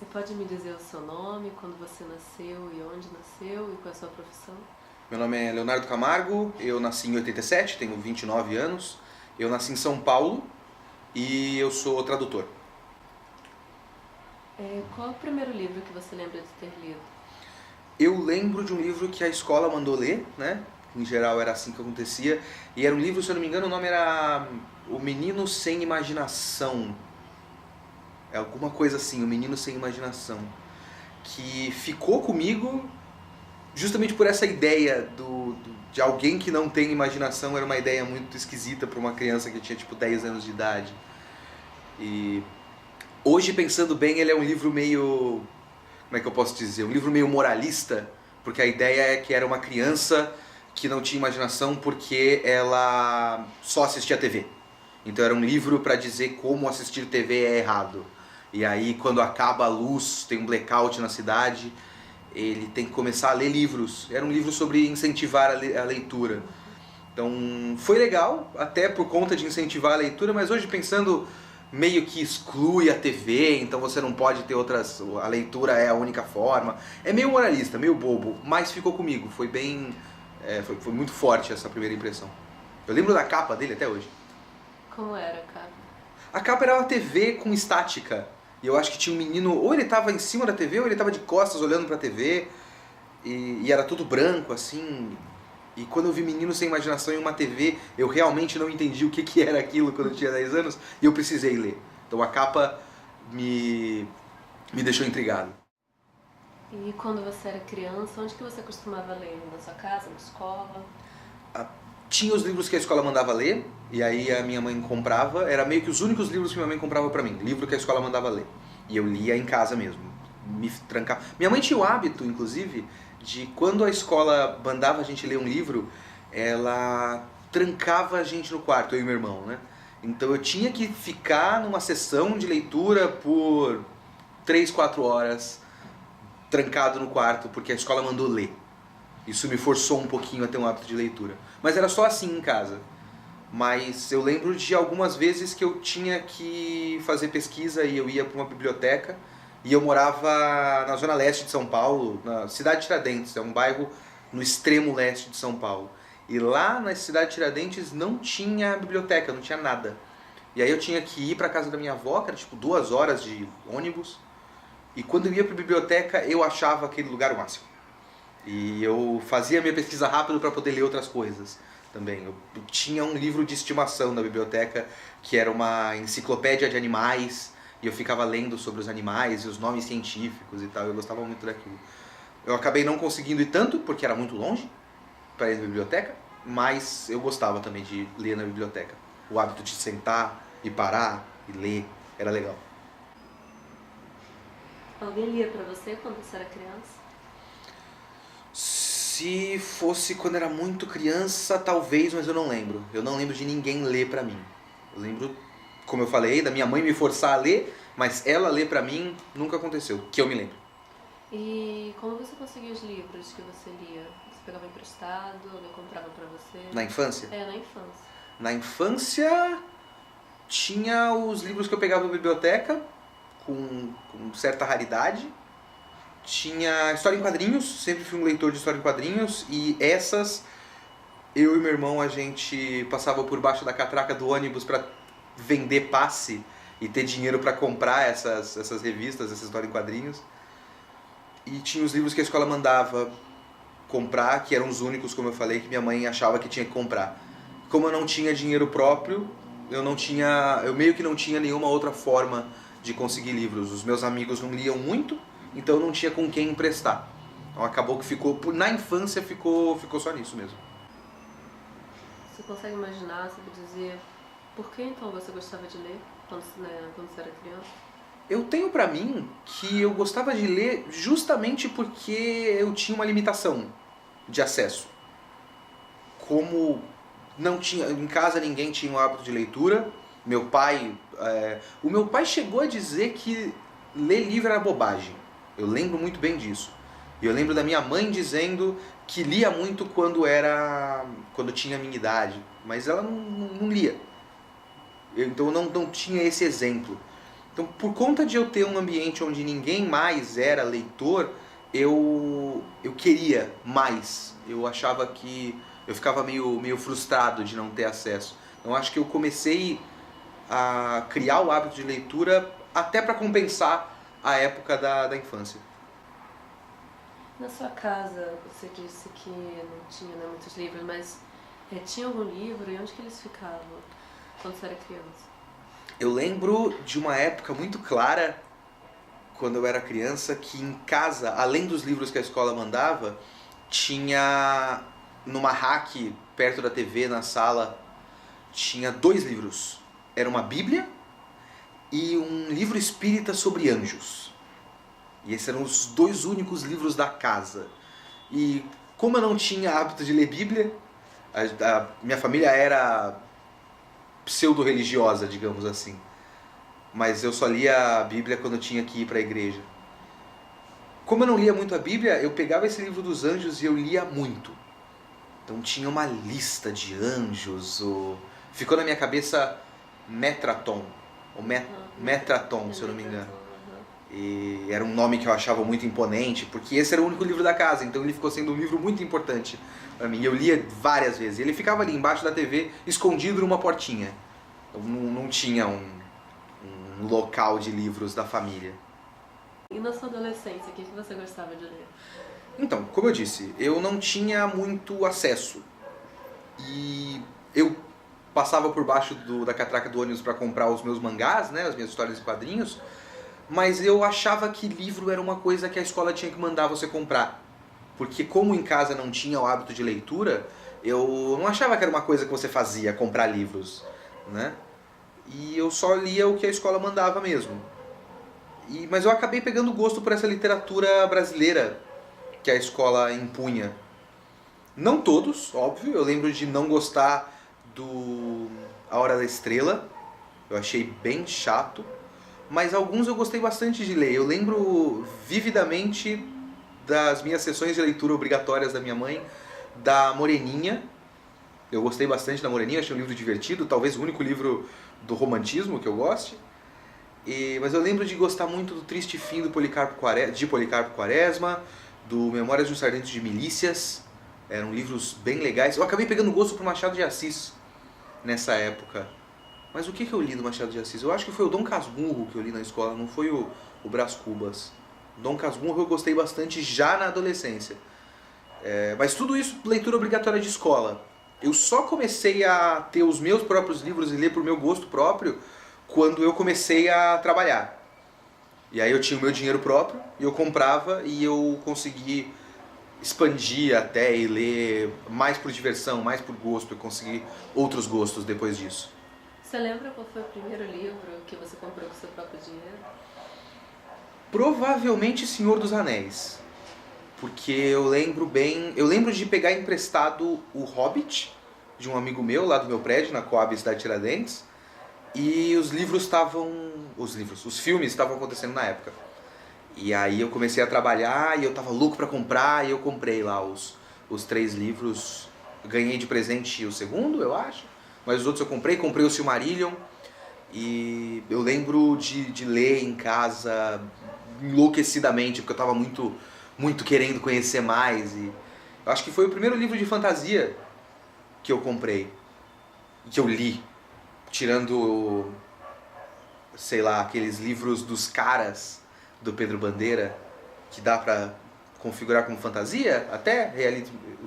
Você pode me dizer o seu nome, quando você nasceu e onde nasceu e qual é a sua profissão? Meu nome é Leonardo Camargo, eu nasci em 87, tenho 29 anos. Eu nasci em São Paulo e eu sou tradutor. Qual é o primeiro livro que você lembra de ter lido? Eu lembro de um livro que a escola mandou ler, né? Em geral era assim que acontecia. E era um livro, se eu não me engano, o nome era O Menino Sem Imaginação. É alguma coisa assim, O Menino Sem Imaginação. Que ficou comigo justamente por essa ideia de alguém que não tem imaginação. Era uma ideia muito esquisita para uma criança que tinha tipo 10 anos de idade. E hoje, pensando bem, ele é um livro meio... Como é que eu posso dizer? Um livro meio moralista, porque a ideia é que era uma criança que não tinha imaginação porque ela só assistia TV. Então era um livro para dizer como assistir TV é errado. E aí, quando acaba a luz, tem um blackout na cidade, ele tem que começar a ler livros. Era um livro sobre incentivar a leitura. Então foi legal, até por conta de incentivar a leitura, mas hoje pensando, meio que exclui a TV, então você não pode ter outras, a leitura é a única forma. É meio moralista, meio bobo, mas ficou comigo, foi bem, foi muito forte essa primeira impressão. Eu lembro da capa dele até hoje. Como era, cara? A capa era uma TV com estática, e eu acho que tinha um menino, ou ele estava em cima da TV, ou ele estava de costas olhando pra TV, e era tudo branco, assim. E quando eu vi Menino Sem Imaginação em uma TV, eu realmente não entendi o que era aquilo quando eu tinha 10 anos, e eu precisei ler. Então a capa me deixou intrigado. E quando você era criança, onde que você costumava ler? Na sua casa, na escola? Ah, tinha os livros que a escola mandava ler, e aí a minha mãe comprava, era meio que os únicos livros que minha mãe comprava pra mim, livro que a escola mandava ler. E eu lia em casa mesmo, me trancava. Minha mãe tinha o hábito, inclusive, de quando a escola mandava a gente ler um livro, ela trancava a gente no quarto, eu e meu irmão, né? Então eu tinha que ficar numa sessão de leitura por 3, 4 horas, trancado no quarto, porque a escola mandou ler. Isso me forçou um pouquinho a ter um hábito de leitura. Mas era só assim em casa. Mas eu lembro de algumas vezes que eu tinha que fazer pesquisa e eu ia para uma biblioteca. E eu morava na zona leste de São Paulo, na cidade de Tiradentes, é um bairro no extremo leste de São Paulo. E lá na cidade de Tiradentes não tinha biblioteca, não tinha nada. E aí eu tinha que ir para casa da minha avó, que era tipo 2 horas de ônibus. E quando eu ia para a biblioteca, eu achava aquele lugar o máximo. E eu fazia minha pesquisa rápido para poder ler outras coisas também. Eu tinha um livro de estimação na biblioteca, que era uma enciclopédia de animais, e eu ficava lendo sobre os animais e os nomes científicos e tal. Eu gostava muito daquilo. Eu acabei não conseguindo ir tanto, porque era muito longe para ir na biblioteca, mas eu gostava também de ler na biblioteca. O hábito de sentar e parar e ler era legal. Alguém lia pra você quando você era criança? Se fosse quando era muito criança, talvez, mas eu não lembro. Eu não lembro de ninguém ler pra mim. Eu lembro, como eu falei, da minha mãe me forçar a ler, mas ela ler pra mim nunca aconteceu, que eu me lembro. E como você conseguia os livros que você lia? Você pegava emprestado, alguém comprava pra você? Na infância? Na infância. Na infância tinha os livros que eu pegava na biblioteca, com certa raridade. Tinha história em quadrinhos, sempre fui um leitor de história em quadrinhos, e essas, eu e meu irmão, a gente passava por baixo da catraca do ônibus para vender passe e ter dinheiro para comprar essas revistas, essa história em quadrinhos. E tinha os livros que a escola mandava comprar, que eram os únicos, como eu falei, que minha mãe achava que tinha que comprar. Como eu não tinha dinheiro próprio, eu meio que não tinha nenhuma outra forma de conseguir livros. Os meus amigos não liam muito, então eu não tinha com quem emprestar. Então acabou que na infância ficou só nisso mesmo. Você consegue imaginar, sabe dizer, por que então você gostava de ler quando você era criança? Eu tenho pra mim que eu gostava de ler justamente porque eu tinha uma limitação de acesso. Como não tinha, em casa ninguém tinha o hábito de leitura, o meu pai chegou a dizer que ler livro era bobagem. Eu lembro muito bem disso. E eu lembro da minha mãe dizendo que lia muito quando tinha a minha idade, mas ela não lia. Então eu não tinha esse exemplo. Então, por conta de eu ter um ambiente onde ninguém mais era leitor, eu queria mais. Eu achava que eu ficava meio frustrado de não ter acesso. Então, acho que eu comecei a criar o hábito de leitura até para compensar a época da infância. Na sua casa, você disse que não tinha, né, muitos livros, mas tinha algum livro e onde que eles ficavam quando você era criança? Eu lembro de uma época muito clara, quando eu era criança, que em casa, além dos livros que a escola mandava, tinha numa rack perto da TV, na sala, tinha 2 livros. Era uma Bíblia e um livro espírita sobre anjos. E esses eram os 2 únicos livros da casa. E como eu não tinha hábito de ler Bíblia, a minha família era pseudo-religiosa, digamos assim. Mas eu só lia a Bíblia quando eu tinha que ir para a igreja. Como eu não lia muito a Bíblia, eu pegava esse livro dos anjos e eu lia muito. Então tinha uma lista de anjos. Ficou na minha cabeça Metraton, ou Metraton, se eu não me engano. E era um nome que eu achava muito imponente, porque esse era o único livro da casa, então ele ficou sendo um livro muito importante para mim. Eu lia várias vezes. Ele ficava ali embaixo da TV, escondido numa portinha. Então não tinha um local de livros da família. E na sua adolescência, o que você gostava de ler? Então, como eu disse, eu não tinha muito acesso. E eu passava por baixo da catraca do ônibus para comprar os meus mangás, né, as minhas histórias e quadrinhos, mas eu achava que livro era uma coisa que a escola tinha que mandar você comprar. Porque como em casa não tinha o hábito de leitura, eu não achava que era uma coisa que você fazia, comprar livros, né? E eu só lia o que a escola mandava mesmo. Mas eu acabei pegando gosto por essa literatura brasileira que a escola impunha. Não todos, óbvio. Eu lembro de não gostar do A Hora da Estrela. Eu achei bem chato. Mas alguns eu gostei bastante de ler. Eu lembro vividamente das minhas sessões de leitura obrigatórias da minha mãe, da Moreninha. Eu gostei bastante da Moreninha, achei um livro divertido, talvez o único livro do romantismo que eu goste. Mas eu lembro de gostar muito do Triste Fim de Policarpo Quaresma, do Memórias de um Sargento de Milícias. Eram livros bem legais. Eu acabei pegando gosto por Machado de Assis nessa época. Mas o que eu li do Machado de Assis? Eu acho que foi o Dom Casmurro que eu li na escola, não foi o Brás Cubas. Dom Casmurro eu gostei bastante já na adolescência. Mas tudo isso, leitura obrigatória de escola. Eu só comecei a ter os meus próprios livros e ler por meu gosto próprio quando eu comecei a trabalhar. E aí eu tinha o meu dinheiro próprio, e eu comprava e eu consegui expandir até e ler mais por diversão, mais por gosto, e consegui outros gostos depois disso. Você lembra qual foi o primeiro livro que você comprou com seu próprio dinheiro? Provavelmente Senhor dos Anéis. Porque eu lembro de pegar emprestado o Hobbit, de um amigo meu, lá do meu prédio, na Coab Cidade Tiradentes, e os filmes estavam acontecendo na época. E aí eu comecei a trabalhar e eu tava louco pra comprar, e eu comprei lá os 3 livros. Ganhei de presente o segundo, eu acho, mas os outros eu comprei o Silmarillion, e eu lembro de ler em casa enlouquecidamente, porque eu tava muito querendo conhecer mais. E eu acho que foi o primeiro livro de fantasia que eu comprei, que eu li, tirando, sei lá, aqueles livros dos caras do Pedro Bandeira, que dá pra configurar como fantasia, até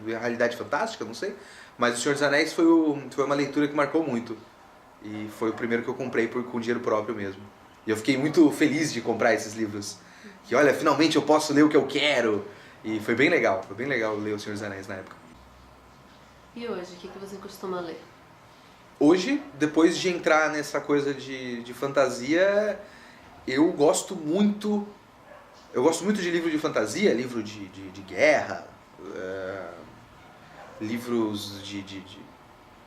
realidade fantástica, não sei. Mas O Senhor dos Anéis foi uma leitura que marcou muito. E foi o primeiro que eu comprei com dinheiro próprio mesmo. E eu fiquei muito feliz de comprar esses livros. Que olha, finalmente eu posso ler o que eu quero. E foi bem legal ler O Senhor dos Anéis na época. E hoje, o que você costuma ler? Hoje, depois de entrar nessa coisa de fantasia, eu gosto muito de livro de fantasia, livro de guerra, livros de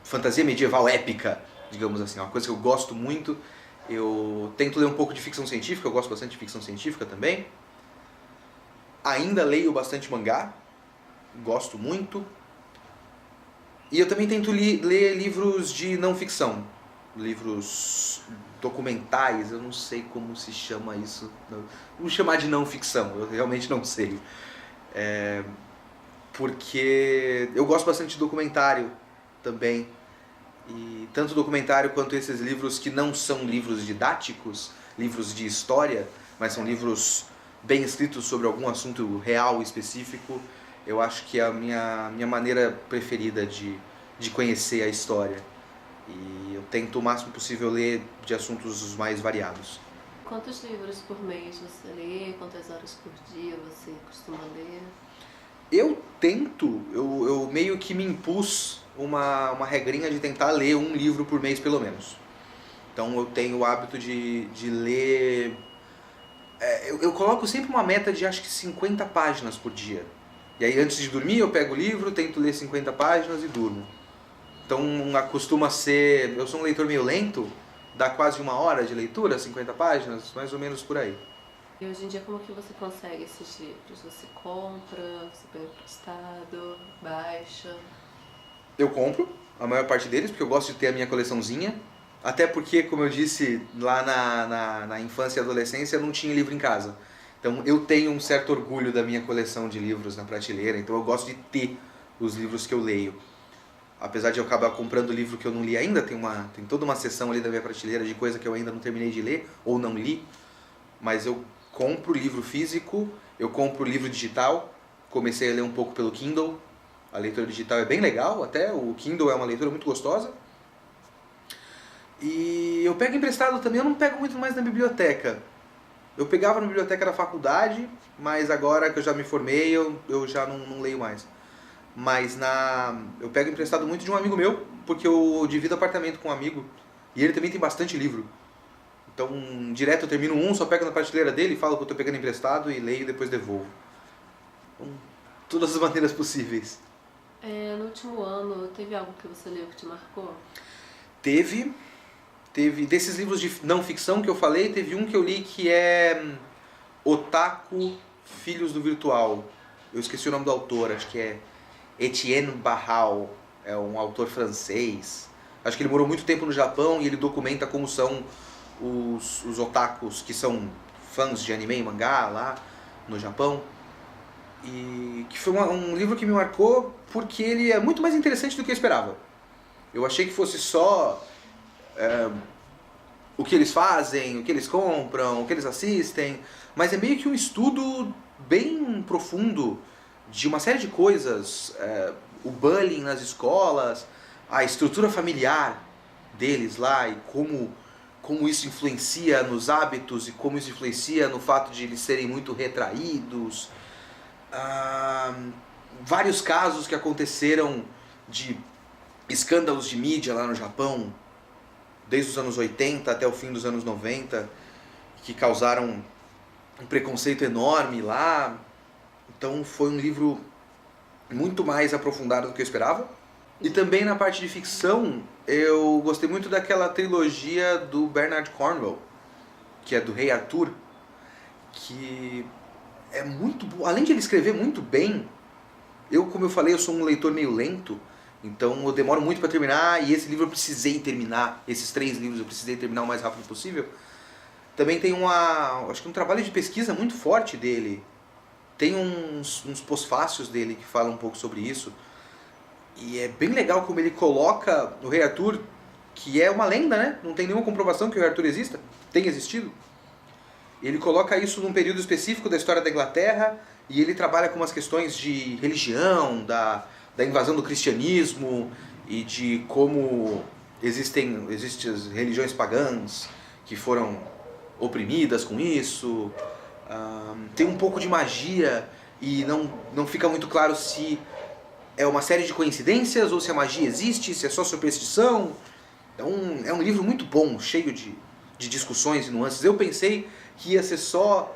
fantasia medieval épica, digamos assim, é uma coisa que eu gosto muito. Eu tento ler um pouco de ficção científica, eu gosto bastante de ficção científica também. Ainda leio bastante mangá, gosto muito. E eu também tento ler livros de não ficção, livros documentais, eu não sei como se chama isso. Vamos chamar de não ficção, eu realmente não sei. Porque eu gosto bastante de documentário também. E tanto documentário quanto esses livros que não são livros didáticos, livros de história, mas são livros bem escritos sobre algum assunto real específico, eu acho que é a minha maneira preferida de conhecer a história. E eu tento o máximo possível ler de assuntos os mais variados. Quantos livros por mês você lê? Quantas horas por dia você costuma ler? Eu tento, eu meio que me impus uma regrinha de tentar ler um livro por mês pelo menos. Então eu tenho o hábito de ler... Eu coloco sempre uma meta de acho que 50 páginas por dia. E aí antes de dormir eu pego o livro, tento ler 50 páginas e durmo. Então costuma ser... Eu sou um leitor meio lento, dá quase 1 hora de leitura, 50 páginas, mais ou menos por aí. E hoje em dia como que você consegue esses livros? Você compra, você pega emprestado, baixa? Eu compro a maior parte deles, porque eu gosto de ter a minha coleçãozinha. Até porque, como eu disse, lá na infância e adolescência eu não tinha livro em casa. Então eu tenho um certo orgulho da minha coleção de livros na prateleira, então eu gosto de ter os livros que eu leio. Apesar de eu acabar comprando livro que eu não li ainda, tem toda uma seção ali da minha prateleira de coisa que eu ainda não terminei de ler, ou não li. Mas eu compro livro físico, eu compro livro digital, comecei a ler um pouco pelo Kindle. A leitura digital é bem legal, até o Kindle é uma leitura muito gostosa. E eu pego emprestado também, eu não pego muito mais na biblioteca. Eu pegava na biblioteca da faculdade, mas agora que eu já me formei, eu já não leio mais. Mas eu pego emprestado muito de um amigo meu, porque eu divido apartamento com um amigo, e ele também tem bastante livro. Então, direto eu termino só pego na prateleira dele, falo que eu estou pegando emprestado e leio e depois devolvo. Então, todas as maneiras possíveis. No último ano, teve algo que você leu que te marcou? Teve desses livros de não ficção que eu falei, teve um que eu li que é Otaku, Filhos do Virtual. Eu esqueci o nome do autor, acho que é Etienne Barral, é um autor francês. Acho que ele morou muito tempo no Japão e ele documenta como são os otakus que são fãs de anime e mangá lá no Japão. E que foi um livro que me marcou porque ele é muito mais interessante do que eu esperava. Eu achei que fosse só o que eles fazem, o que eles compram, o que eles assistem, mas é meio que um estudo bem profundo de uma série de coisas, o bullying nas escolas, a estrutura familiar deles lá e como isso influencia nos hábitos e como isso influencia no fato de eles serem muito retraídos. Vários casos que aconteceram de escândalos de mídia lá no Japão, desde os anos 80 até o fim dos anos 90, que causaram um preconceito enorme lá. Então foi um livro muito mais aprofundado do que eu esperava. E também na parte de ficção, eu gostei muito daquela trilogia do Bernard Cornwell, que é do Rei Arthur, que é muito bom. Além de ele escrever muito bem, como eu falei, eu sou um leitor meio lento, então eu demoro muito para terminar, e esse livro eu precisei terminar, esses 3 livros eu precisei terminar o mais rápido possível. Também tem acho que um trabalho de pesquisa muito forte dele. Tem uns pós-fácios dele que falam um pouco sobre isso. E é bem legal como ele coloca o Rei Arthur, que é uma lenda, né? Não tem nenhuma comprovação que o Rei Arthur exista, tem existido. Ele coloca isso num período específico da história da Inglaterra, e ele trabalha com umas questões de religião, da invasão do cristianismo, e de como existem as religiões pagãs que foram oprimidas com isso. Tem um pouco de magia, e não fica muito claro se é uma série de coincidências ou se a magia existe, se é só superstição. Então é um livro muito bom, cheio de discussões e nuances. Eu pensei que ia ser só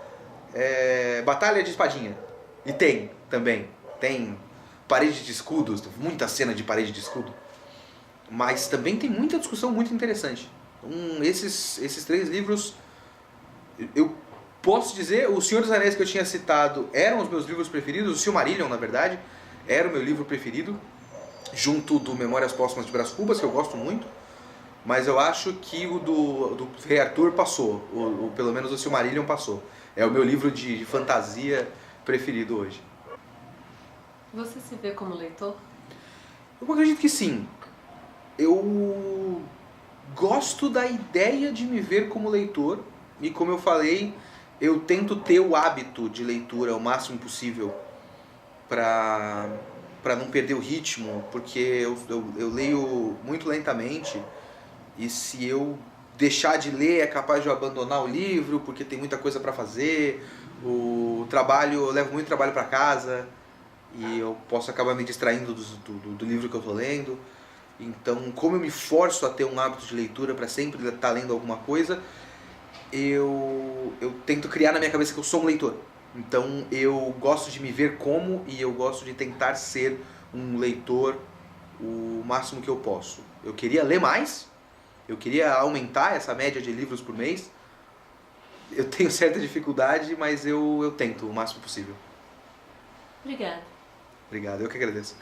batalha de espadinha. E tem também. Tem parede de escudos, muita cena de parede de escudo. Mas também tem muita discussão muito interessante. Então, esses 3 livros, eu posso dizer, O Senhor dos Anéis que eu tinha citado eram os meus livros preferidos, o Silmarillion, na verdade, era o meu livro preferido, junto do Memórias Póstumas de Brás Cubas, que eu gosto muito. Mas eu acho que o do Rei Arthur passou, pelo menos o Silmarillion passou. É o meu livro de fantasia preferido hoje. Você se vê como leitor? Eu acredito que sim. Eu gosto da ideia de me ver como leitor e, como eu falei, eu tento ter o hábito de leitura o máximo possível para não perder o ritmo, porque eu leio muito lentamente e se eu deixar de ler é capaz de eu abandonar o livro porque tem muita coisa para fazer, o trabalho, eu levo muito trabalho para casa e eu posso acabar me distraindo do livro que eu estou lendo. Então, como eu me forço a ter um hábito de leitura para sempre estar lendo alguma coisa, eu tento criar na minha cabeça que eu sou um leitor. Então, eu gosto de me ver como e eu gosto de tentar ser um leitor o máximo que eu posso. Eu queria ler mais, eu queria aumentar essa média de livros por mês. Eu tenho certa dificuldade, mas eu tento o máximo possível. Obrigada. Obrigado, eu que agradeço.